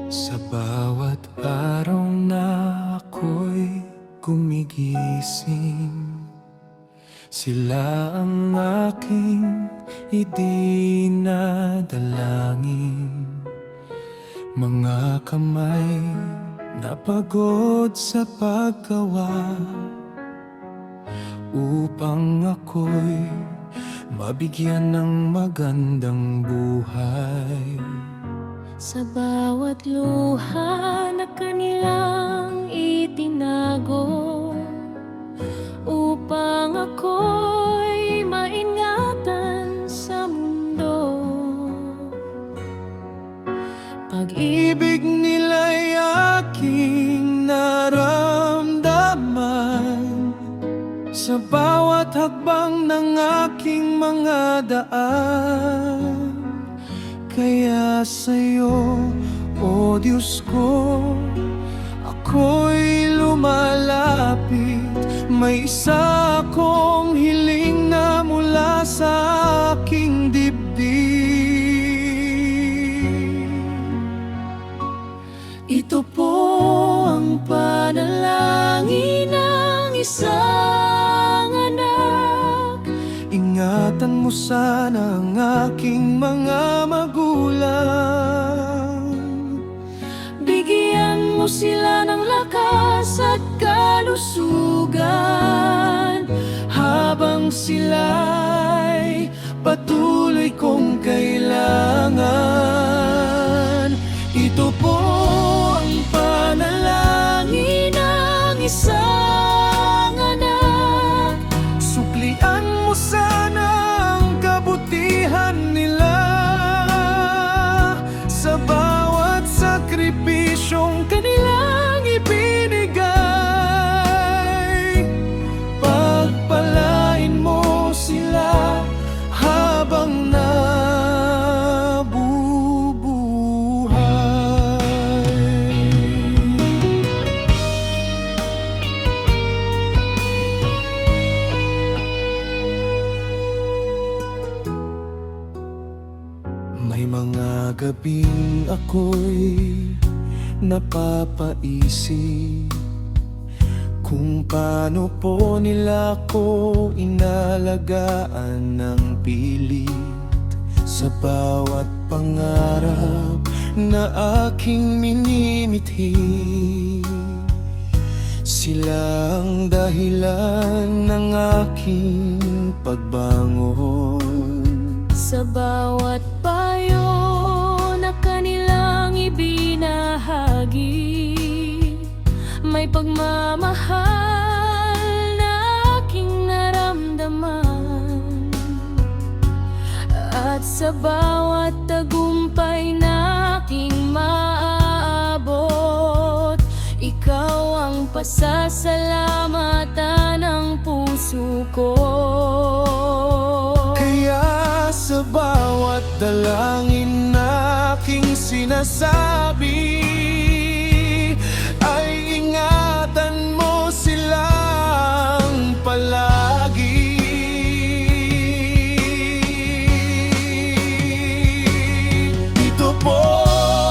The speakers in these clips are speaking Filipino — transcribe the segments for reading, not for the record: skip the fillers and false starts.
Sa bawat araw na ako'y gumigising, sila ang aking idinadalangin. Mga kamay na pagod sa paggawa, upang ako'y mabigyan ng magandang buhay. Sa bawat luha na kanilang itinago, upang ako'y maingatan sa mundo. Pag-ibig nila'y aking naramdaman sa bawat hakbang ng aking mga daan. Kaya sa'yo, O Diyos ko, ako'y lumalapit. May isa akong hiling na mula sa aking dibdib. Ito po ang panalangin ng isang anak. Ingatan mo sana ang aking mga magulang. Bigyan mo sila ng lakas at kalusugan, Habang sila'y patuloy kong kailangan. Ito po ang panalangin ng isang anak. Suklian mo sana ang kabutihan nila sa bawat sakripisyong kanilang ibinigay. Pagpalain mo sila habang may mga gabing ako'y napapaisip kung paano po nila ko inalagaan ng pilit. Sa bawat pangarap na aking minimithi, sila ang dahilan ng aking pagbangon. sa bawat payo na kanilang ibinahagi, may pagmamahal na aking naramdaman. At sa bawat tagumpay na aking maaabot, ikaw ang pasasalamatan ng puso ko. Kaya sa bawat dalangin na aking sinasabi, ay ingatan mo silang palagi. Ito po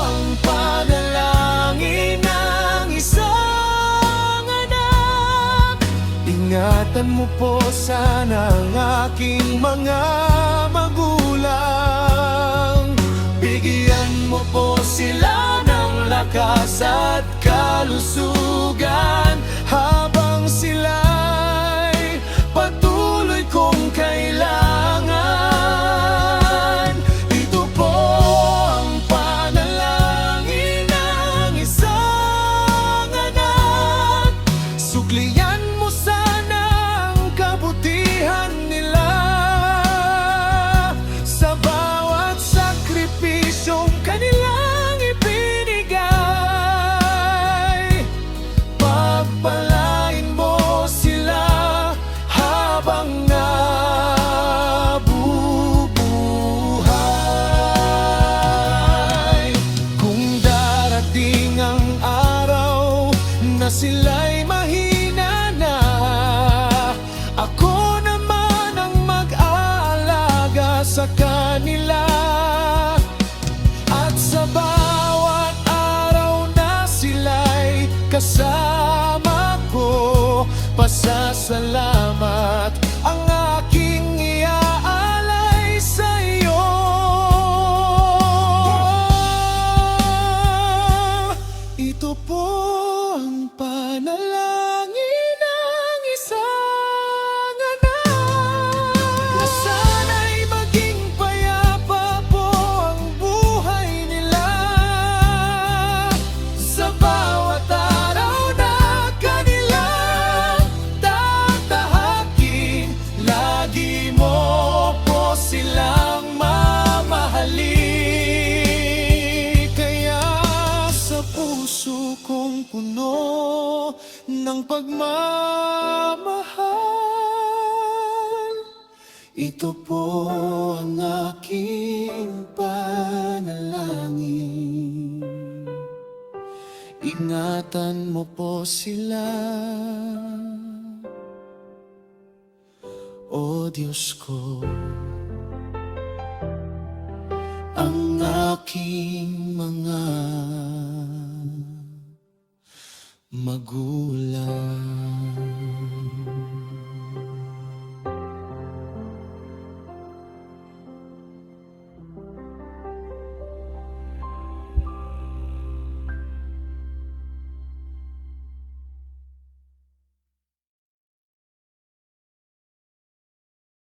ang panalangin ng isang anak. Ingatan mo po sana ang aking mga magulang. Bigyan mo po sila ng lakas at kalusugan, habang sila'y patuloy kong kailangan. Ito po ang panalangin ng isang anak. Suklian mo sana ang kabutihan nila sa bawat sakripisyong kanilang ibinigay. Pagpalain mo sila habang nabubuhay. Kung darating ang araw na sila'y mahina na, ako naman ang mag-aalaga sa kanila. At sa bawat araw puno ng pagmamahal. Ito po ang aking panalangin. Ingatan mo po sila, O Diyos ko. Ang aking mga magulang.